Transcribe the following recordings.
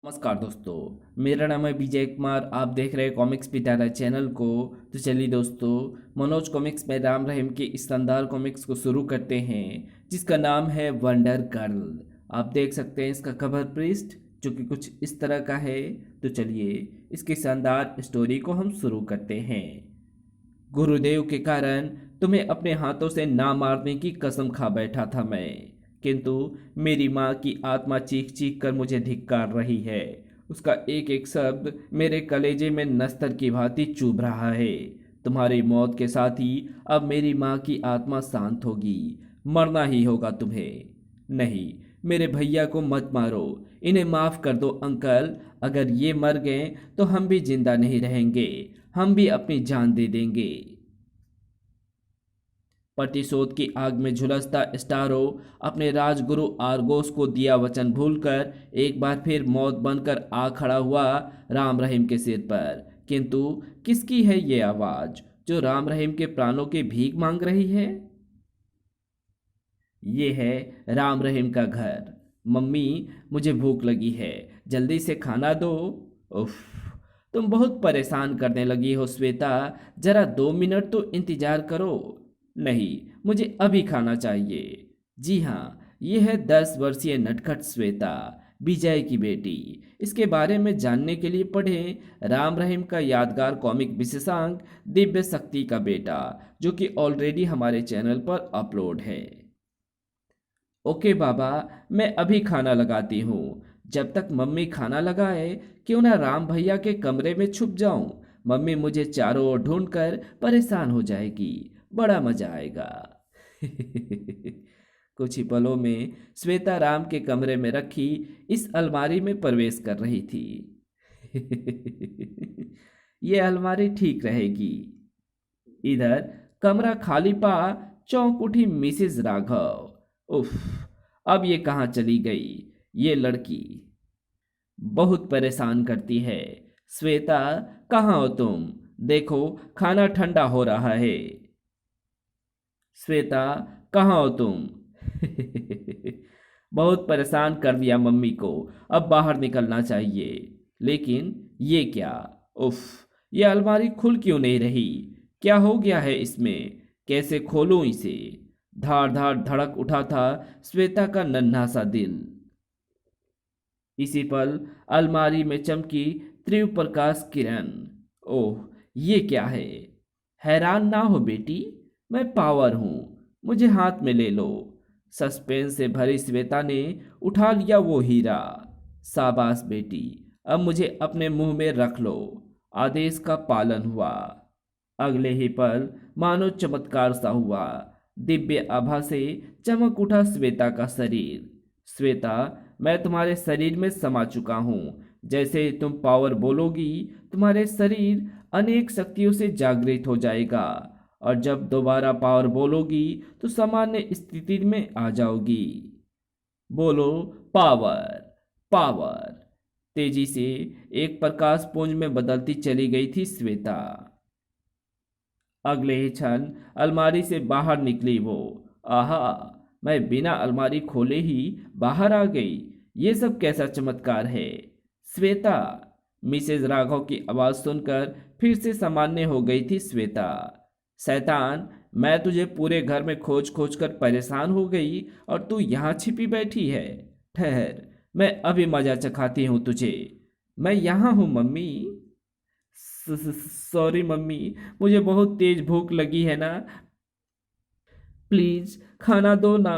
नमस्कार दोस्तों, मेरा नाम है विजय कुमार। आप देख रहे हैं कॉमिक्स पिटारा चैनल को। तो चलिए दोस्तों, मनोज कॉमिक्स में राम रहीम के इस शानदार कॉमिक्स को शुरू करते हैं, जिसका नाम है वंडर गर्ल। आप देख सकते हैं इसका कवर पृष्ठ, जो कि कुछ इस तरह का है। तो चलिए इसकी शानदार स्टोरी को हम शुरू करते हैं। गुरुदेव के कारण तुम्हें अपने हाथों से ना मारने की कसम खा बैठा था मैं, किंतु मेरी माँ की आत्मा चीख चीख कर मुझे धिक्कार रही है। उसका एक एक शब्द मेरे कलेजे में नस्तर की भांति चुभ रहा है। तुम्हारी मौत के साथ ही अब मेरी माँ की आत्मा शांत होगी। मरना ही होगा तुम्हें। नहीं, मेरे भैया को मत मारो, इन्हें माफ कर दो अंकल। अगर ये मर गए तो हम भी जिंदा नहीं रहेंगे, हम भी अपनी जान दे देंगे। प्रतिशोध की आग में झुलसता स्टारो अपने राजगुरु आर्गोस को दिया वचन भूलकर एक बार फिर मौत बनकर आ खड़ा हुआ राम रहीम के सिर पर। किंतु किसकी है ये आवाज जो राम रहीम के प्राणों की भीख मांग रही है? ये है राम रहीम का घर। मम्मी, मुझे भूख लगी है, जल्दी से खाना दो। उफ, तुम बहुत परेशान करने लगी हो श्वेता, जरा 2 मिनट तो इंतजार करो। नहीं, मुझे अभी खाना चाहिए। जी हाँ, ये है 10 वर्षीय नटखट श्वेता, विजय की बेटी। इसके बारे में जानने के लिए पढ़ें राम रहीम का यादगार कॉमिक विशेषांक दिव्य शक्ति का बेटा, जो कि ऑलरेडी हमारे चैनल पर अपलोड है। ओके बाबा, मैं अभी खाना लगाती हूँ। जब तक मम्मी खाना लगाए, क्यों ना राम भैया के कमरे में छुप जाऊं। मम्मी मुझे चारों ओर ढूंढकर परेशान हो जाएगी। बड़ा मजा आएगा। कुछ ही पलों में श्वेता राम के कमरे में रखी इस अलमारी में प्रवेश कर रही थी। ये अलमारी ठीक रहेगी। इधर कमरा खाली पा चौंक उठी मिसेस राघव। उफ, अब ये कहाँ चली गई? ये लड़की बहुत परेशान करती है। श्वेता, कहाँ हो तुम? देखो, खाना ठंडा हो रहा है। श्वेता, कहाँ हो तुम? बहुत परेशान कर दिया मम्मी को, अब बाहर निकलना चाहिए। लेकिन ये क्या? उफ, ये अलमारी खुल क्यों नहीं रही? क्या हो गया है इसमें? कैसे खोलूं इसे? धार धार धड़क उठा था श्वेता का नन्हा सा दिल। इसी पल अलमारी में चमकी त्रिव प्रकाश किरण। ओह, ये क्या है? हैरान ना हो बेटी, मैं पावर हूं, मुझे हाथ में ले लो। सस्पेंस से भरी श्वेता ने उठा लिया वो हीरा। शाबाश बेटी, अब मुझे अपने मुंह में रख लो। आदेश का पालन हुआ। अगले ही पल मानो चमत्कार सा हुआ। दिव्य आभा से चमक उठा श्वेता का शरीर। श्वेता, मैं तुम्हारे शरीर में समा चुका हूँ। जैसे ही तुम पावर बोलोगी, तुम्हारे शरीर अनेक शक्तियों से जागृत हो जाएगा, और जब दोबारा पावर बोलोगी तो सामान्य स्थिति में आ जाओगी। बोलो, पावर, पावर। तेजी से एक प्रकाश पुंज में बदलती चली गई थी श्वेता। अगले ही क्षण अलमारी से बाहर निकली वो। आहा, मैं बिना अलमारी खोले ही बाहर आ गई। ये सब कैसा चमत्कार है? श्वेता, मिसेज राघव की आवाज सुनकर फिर से सामान्य हो गई थी श्वेता। शैतान, मैं तुझे पूरे घर में खोज खोज कर परेशान हो गई और तू यहाँ छिपी बैठी है। ठहर, मैं अभी मजा चखाती हूँ तुझे। मैं यहाँ हूँ मम्मी। सॉरी मम्मी, मुझे बहुत तेज भूख लगी है ना। प्लीज खाना दो ना।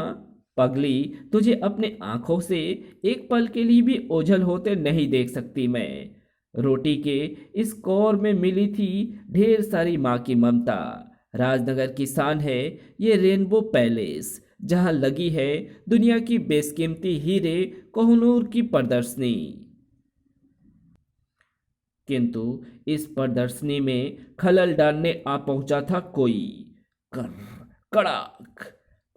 पगली, तुझे अपने आंखों से एक पल के लिए भी ओझल होते नहीं देख सकती मैं। रोटी के इस कौर में मिली थी ढेर सारी माँ की ममता। राजनगर की शान है ये रेनबो पैलेस, जहां लगी है दुनिया की बेशकीमती हीरे कोहनूर की प्रदर्शनी। किंतु इस प्रदर्शनी में खलल डालने आ पहुंचा था कोई। कर, कड़ाक।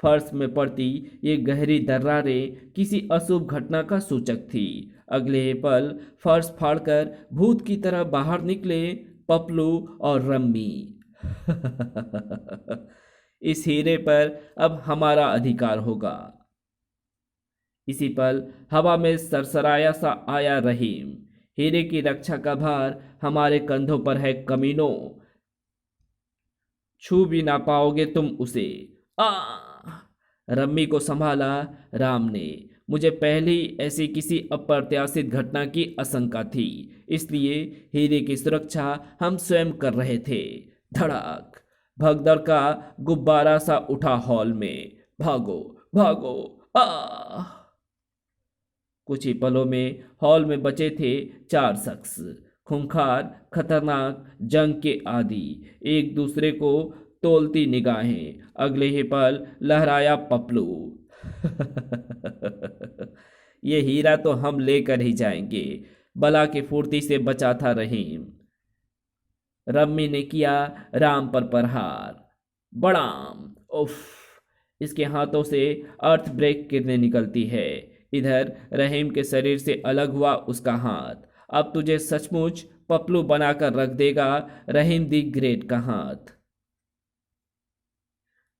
फर्श में पड़ती ये गहरी दरारें किसी अशुभ घटना का सूचक थी। अगले ही पल फर्श फाड़कर भूत की तरह बाहर निकले पपलू और रम्मी। इस हीरे पर अब हमारा अधिकार होगा। इसी पल हवा में सरसराया सा आया रहीम। हीरे की रक्षा का भार हमारे कंधों पर है कमीनों, छू भी ना पाओगे तुम उसे। आ रम्मी को संभाला राम ने। मुझे पहले ही ऐसी किसी अप्रत्याशित घटना की आशंका थी, इसलिए हीरे की सुरक्षा हम स्वयं कर रहे थे। धड़ाक, भगदड़ का गुब्बारा सा उठा हॉल में। भागो भागो, आ कुछ ही पलों में हॉल में बचे थे चार शख्स, खूंखार, खतरनाक, जंग के आदी, एक दूसरे को तोलती निगाहें। अगले ही पल लहराया पपलू। ये हीरा तो हम लेकर ही जाएंगे, बला की फुर्ती से बचा था रहीम। रम्मी ने किया राम पर प्रहार। बड़ाम, उफ! इसके हाथों से अर्थ ब्रेक किरणें निकलती है। इधर रहीम के शरीर से अलग हुआ उसका हाथ। अब तुझे सचमुच पपलू बनाकर रख देगा रहीम दी ग्रेट का हाथ।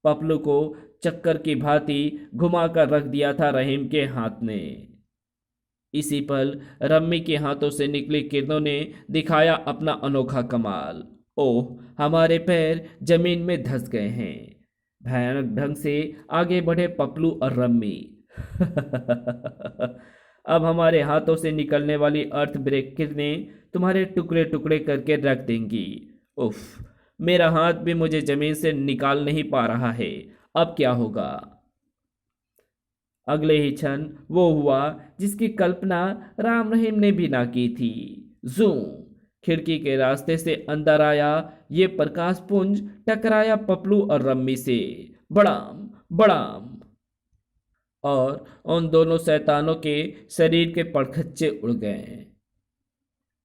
पपलू को चक्कर की भांति घुमाकर रख दिया था रहीम के हाथ ने। इसी पल रम्मी के हाथों से निकली किरणों ने दिखाया अपना अनोखा कमाल। ओह, हमारे पैर जमीन में धंस गए हैं। भयानक ढंग से आगे बढ़े पपलू और रम्मी। अब हमारे हाथों से निकलने वाली अर्थ ब्रेक किरणें तुम्हारे टुकड़े टुकड़े करके रख देंगी। उफ, मेरा हाथ भी मुझे जमीन से निकाल नहीं पा रहा है। अब क्या होगा? अगले ही क्षण वो हुआ जिसकी कल्पना राम रहीम ने भी ना की थी। जूम, खिड़की के रास्ते से अंदर आया ये प्रकाश पुंज, टकराया पपलू और रम्मी से। बड़ाम बड़ाम, और उन दोनों शैतानों के शरीर के पड़खच्चे उड़ गए।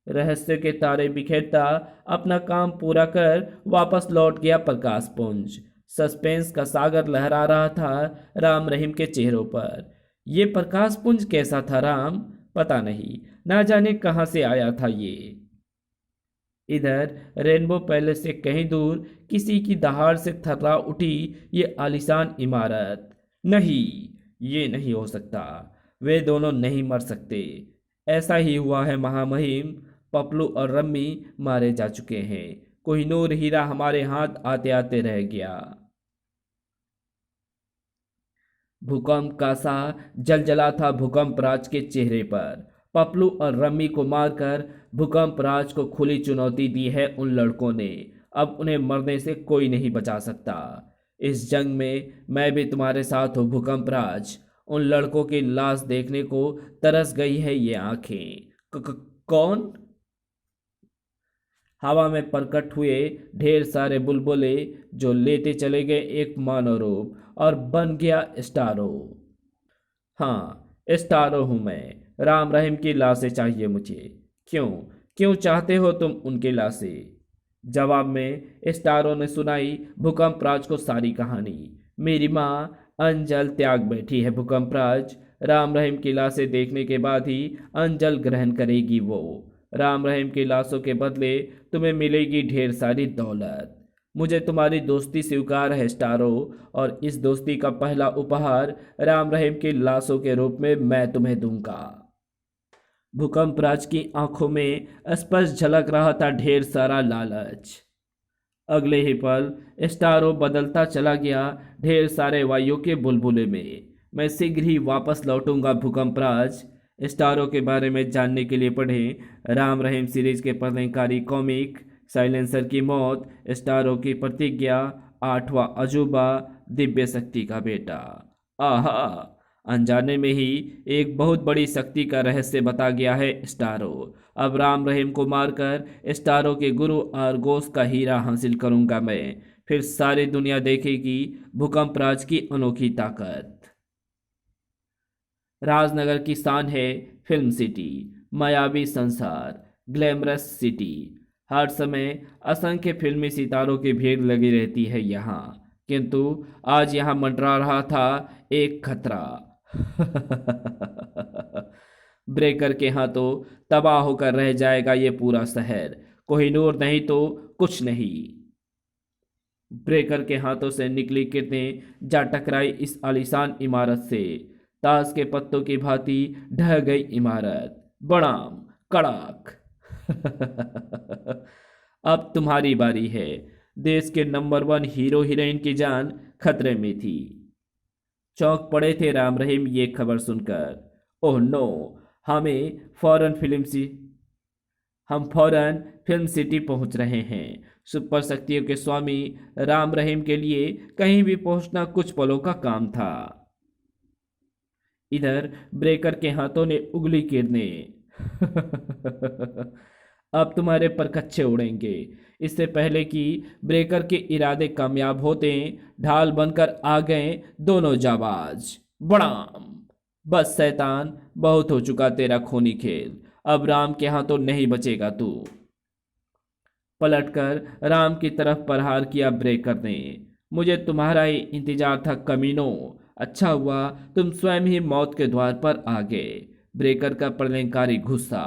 रहस्य के तारे बिखेरता अपना काम पूरा कर वापस लौट गया प्रकाश पुंज। सस्पेंस का सागर लहरा रहा था राम रहीम के चेहरों पर। यह प्रकाश पुंज कैसा था राम? पता नहीं, ना जाने कहां से आया था ये। इधर रेनबो पैलेस से कहीं दूर किसी की दहाड़ से थर्रा उठी ये आलीशान इमारत। नहीं, ये नहीं हो सकता। वे दोनों नहीं मर सकते। ऐसा ही हुआ है महामहिम। पपलू और रम्मी मारे जा चुके हैं। कोहिनूर हीरा हमारे हाथ आते आते रह गया। भूकंप का सा जलजला था भूकंप राज के चेहरे पर। पपलू और रम्मी को मारकर भूकंप राज को खुली चुनौती दी है उन लड़कों ने। अब उन्हें मरने से कोई नहीं बचा सकता। इस जंग में मैं भी तुम्हारे साथ हूँ भूकंप राज। उन लड़कों की लाश देखने को तरस गई है ये आंखें। कौन? हवा में प्रकट हुए ढेर सारे बुलबुले, जो लेते चले गए एक मानव रूप, और बन गया स्टारो। हाँ, स्टारो हूं मैं। राम रहीम की लाशें चाहिए मुझे। क्यों क्यों चाहते हो तुम उनकी लाशें? जवाब में स्टारो ने सुनाई भूकंप राज को सारी कहानी। मेरी माँ अंजल त्याग बैठी है भूकंप राज। राम रहीम की लाशें देखने के बाद ही अंजल ग्रहण करेगी वो। राम रहीम की लाशों के बदले तुम्हें मिलेगी ढेर सारी दौलत। मुझे तुम्हारी दोस्ती स्वीकार है स्टारो, और इस दोस्ती का पहला उपहार राम रहीम की लाशों के रूप में मैं तुम्हें दूंगा। भूकंप राज की आंखों में स्पष्ट झलक रहा था ढेर सारा लालच। अगले ही पल स्टारो बदलता चला गया ढेर सारे वायुओं के बुलबुले में। मैं शीघ्र ही वापस लौटूंगा भूकंप राज। स्टारों के बारे में जानने के लिए पढ़ें राम रहीम सीरीज के प्रलयकारी कॉमिक साइलेंसर की मौत, स्टारों की प्रतिज्ञा, आठवां अजूबा, दिव्य शक्ति का बेटा। आहा, अनजाने में ही एक बहुत बड़ी शक्ति का रहस्य बता गया है स्टारो। अब राम रहीम को मारकर स्टारो के गुरु आरगोस का हीरा हासिल करूंगा मैं। फिर सारी दुनिया देखेगी भूकंप राज की अनोखी ताकत। राजनगर की शान है फिल्म सिटी, मायावी संसार, ग्लैमरस सिटी। हर समय असंख्य फिल्मी सितारों की भीड़ लगी रहती है यहाँ, किंतु आज यहाँ मंडरा रहा था एक खतरा। ब्रेकर के हाथों तबाह होकर रह जाएगा ये पूरा शहर। कोहिनूर नहीं तो कुछ नहीं। ब्रेकर के हाथों से निकली किरणें जा टकराई इस आलीशान इमारत से। ताश के पत्तों की भांति ढह गई इमारत। बड़ाम कड़ाक। अब तुम्हारी बारी है। देश के नंबर 1 हीरो हीरोइन की जान खतरे में थी। चौंक पड़े थे राम रहीम ये खबर सुनकर। ओह नो, हमें फौरन फिल्म सी हम फौरन फिल्म सिटी पहुंच रहे हैं। सुपर शक्तियों के स्वामी राम रहीम के लिए कहीं भी पहुंचना कुछ पलों का काम था। इधर ब्रेकर के हाथों ने उंगली किरने। अब तुम्हारे परकच्चे उड़ेंगे। इससे पहले कि ब्रेकर के इरादे कामयाब होते, ढाल बनकर आ गए दोनों जाबाज। बड़ाम। बस शैतान, बहुत हो चुका तेरा खूनी खेल। अब राम के हाथों नहीं बचेगा तू। पलटकर राम की तरफ प्रहार किया ब्रेकर ने। मुझे तुम्हारा ही इंतजार था कमीनों। अच्छा हुआ तुम स्वयं ही मौत के द्वार पर आ गए। ब्रेकर का प्रलयंकारी गुस्सा।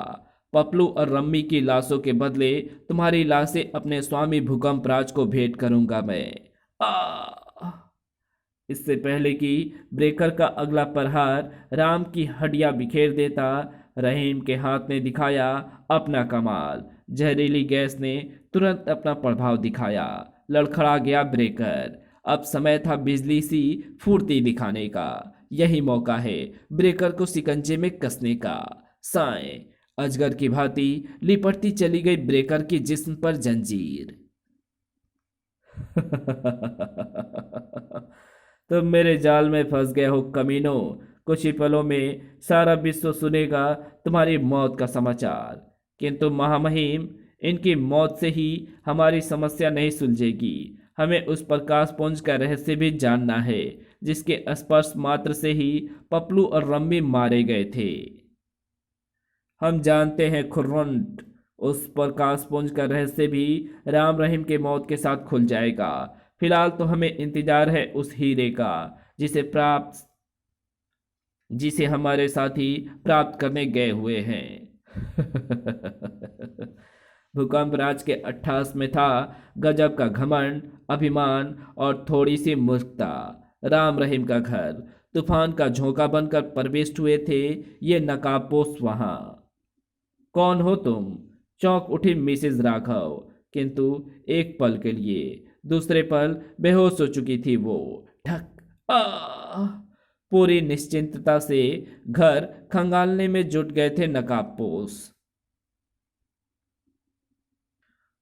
पपलू और रम्मी की लाशों के बदले तुम्हारी लाशें अपने स्वामी भूकंप राज को भेंट करूंगा मैं। आ! इससे पहले कि ब्रेकर का अगला प्रहार राम की हड्डियां बिखेर देता, रहीम के हाथ ने दिखाया अपना कमाल। जहरीली गैस ने तुरंत अपना प्रभाव दिखाया। लड़खड़ा गया ब्रेकर। अब समय था बिजली सी फुर्ती दिखाने का। यही मौका है ब्रेकर को शिकंजे में कसने का। साएं अजगर की भांति लिपटती चली गई ब्रेकर की जिस्म पर जंजीर। तुम मेरे जाल में फंस गए हो कमीनों। कुछ ही पलों में सारा विश्व सुनेगा तुम्हारी मौत का समाचार। किंतु महामहिम, इनकी मौत से ही हमारी समस्या नहीं सुलझेगी। हमें उस प्रकाशपुंज का रहस्य भी जानना है जिसके स्पर्श मात्र से ही पपलू और रम्मी मारे गए थे। हम जानते हैं खुर्रंट, उस प्रकाशपुंज का रहस्य भी राम रहीम के मौत के साथ खुल जाएगा। फिलहाल तो हमें इंतजार है उस हीरे का जिसे हमारे साथी प्राप्त करने गए हुए हैं। भूकंप राज के 28 में था गजब का घमंड, अभिमान और थोड़ी सी मूर्खता। राम रहीम का घर तूफान का झोंका बनकर प्रविष्ट हुए थे ये नकाबपोश वहां। कौन हो तुम? चौंक उठी मिसेज राघव। किंतु एक पल के लिए, दूसरे पल बेहोश हो चुकी थी वो। ठक आ! पूरी निश्चिंतता से घर खंगालने में जुट गए थे नकाबपोश।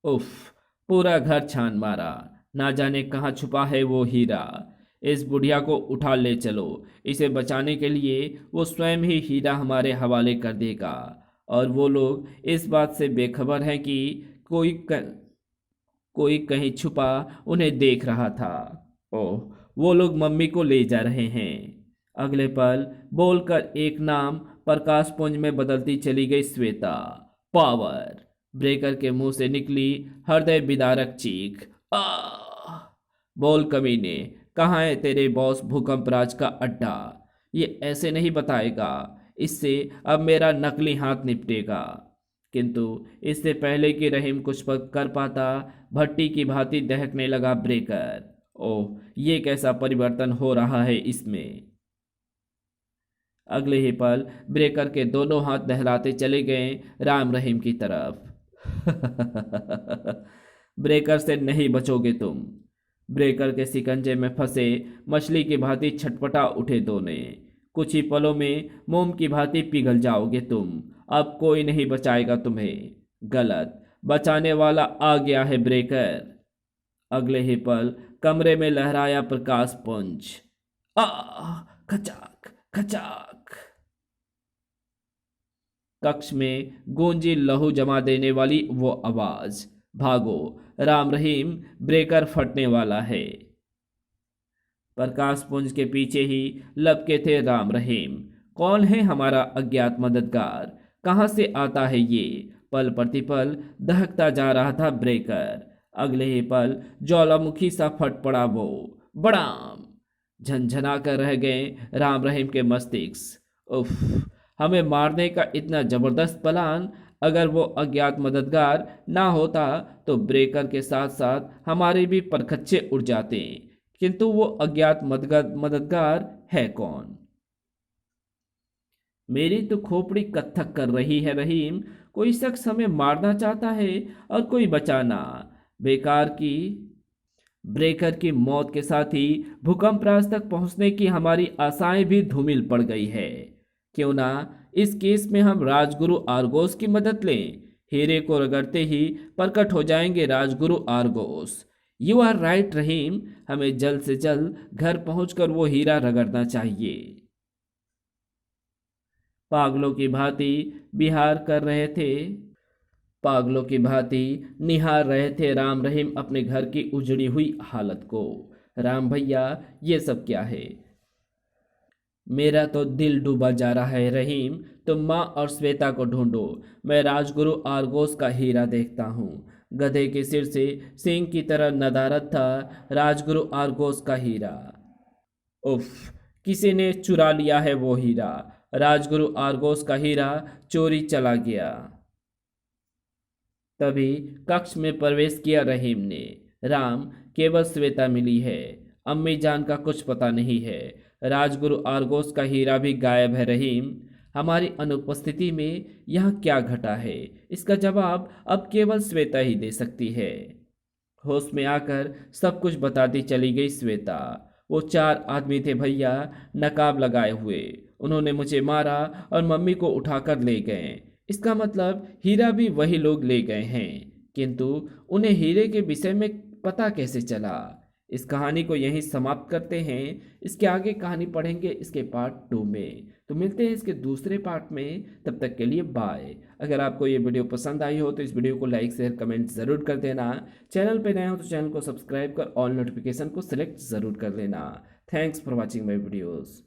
उफ! पूरा घर छान मारा। ना जाने कहाँ छुपा है वो हीरा। इस बुढ़िया को उठा ले चलो। इसे बचाने के लिए वो स्वयं ही हीरा हमारे हवाले कर देगा। और वो लोग इस बात से बेखबर हैं कि कोई कहीं छुपा उन्हें देख रहा था। ओह, वो लोग मम्मी को ले जा रहे हैं। अगले पल बोलकर एक नाम प्रकाशपुंज में बदलती चली गई श्वेता। पावर। ब्रेकर के मुंह से निकली हृदय विदारक चीख। आ! बोल कमीने, कहाँ है तेरे बॉस भूकंप राज का अड्डा? ये ऐसे नहीं बताएगा। इससे अब मेरा नकली हाथ निपटेगा। किंतु इससे पहले कि रहीम कुछ कर पाता, भट्टी की भांति दहकने लगा ब्रेकर। ओह, ये कैसा परिवर्तन हो रहा है इसमें। अगले ही पल ब्रेकर के दोनों हाथ दहलाते चले गए राम रहीम की तरफ। ब्रेकर से नहीं बचोगे तुम। ब्रेकर के शिकंजे में फंसे मछली की भांति छटपटा उठे दोनों। कुछ ही पलों में मोम की भांति पिघल जाओगे तुम। अब कोई नहीं बचाएगा तुम्हें। गलत, बचाने वाला आ गया है ब्रेकर। अगले ही पल कमरे में लहराया प्रकाश पुंज। आ! खचाक खचाक। कक्ष में गूंजी लहू जमा देने वाली वो आवाज। भागो राम रहीम, ब्रेकर फटने वाला है। प्रकाश पुंज के पीछे ही लपके थे राम रहीम। कौन है हमारा अज्ञात मददगार? कहां से आता है ये? पल प्रतिपल दहकता जा रहा था ब्रेकर। अगले ही पल ज्वालामुखी सा फट पड़ा वो। बड़ाम! झंझना कर रह गए राम रहीम के मस्तिष्क। उफ! हमें मारने का इतना जबरदस्त प्लान। अगर वो अज्ञात मददगार ना होता तो ब्रेकर के साथ साथ हमारे भी परखच्चे उड़ जाते। किंतु वो अज्ञात मददगार है कौन? मेरी तो खोपड़ी कत्थक कर रही है रहीम। कोई शख्स हमें मारना चाहता है और कोई बचाना। बेकार की ब्रेकर की मौत के साथ ही भूकंप राज तक पहुंचने की हमारी आशाएं भी धूमिल पड़ गई है। क्यों ना इस केस में हम राजगुरु आर्गोस की मदद लें। हीरे को रगड़ते ही प्रकट हो जाएंगे राजगुरु आर्गोस। यू आर राइट रहीम, हमें जल्द से जल्द घर पहुंचकर वो हीरा रगड़ना चाहिए। पागलों की भांति बिहार कर रहे थे पागलों की भांति निहार रहे थे राम रहीम अपने घर की उजड़ी हुई हालत को। राम भैया, ये सब क्या है? मेरा तो दिल डूबा जा रहा है रहीम। तुम माँ और श्वेता को ढूंढो, मैं राजगुरु आर्गोस का हीरा देखता हूँ। गधे के सिर से सिंह की तरह नदारद था राजगुरु आर्गोस का हीरा। उफ, किसी ने चुरा लिया है वो हीरा। राजगुरु आर्गोस का हीरा चोरी चला गया। तभी कक्ष में प्रवेश किया रहीम ने। राम, केवल श्वेता मिली है, अम्मी जान का कुछ पता नहीं है। राजगुरु आर्गोस का हीरा भी गायब है रहीम। हमारी अनुपस्थिति में यहाँ क्या घटा है, इसका जवाब अब केवल श्वेता ही दे सकती है। होश में आकर सब कुछ बताती चली गई श्वेता। वो 4 आदमी थे भैया, नकाब लगाए हुए। उन्होंने मुझे मारा और मम्मी को उठाकर ले गए। इसका मतलब हीरा भी वही लोग ले गए हैं, किंतु उन्हें हीरे के विषय में पता कैसे चला? इस कहानी को यहीं समाप्त करते हैं। इसके आगे कहानी पढ़ेंगे इसके पार्ट 2 में। तो मिलते हैं इसके दूसरे पार्ट में, तब तक के लिए बाय। अगर आपको ये वीडियो पसंद आई हो तो इस वीडियो को लाइक शेयर कमेंट ज़रूर कर देना। चैनल पर नए हो तो चैनल को सब्सक्राइब कर ऑल नोटिफिकेशन को सिलेक्ट ज़रूर कर लेना। Thanks for watching my videos.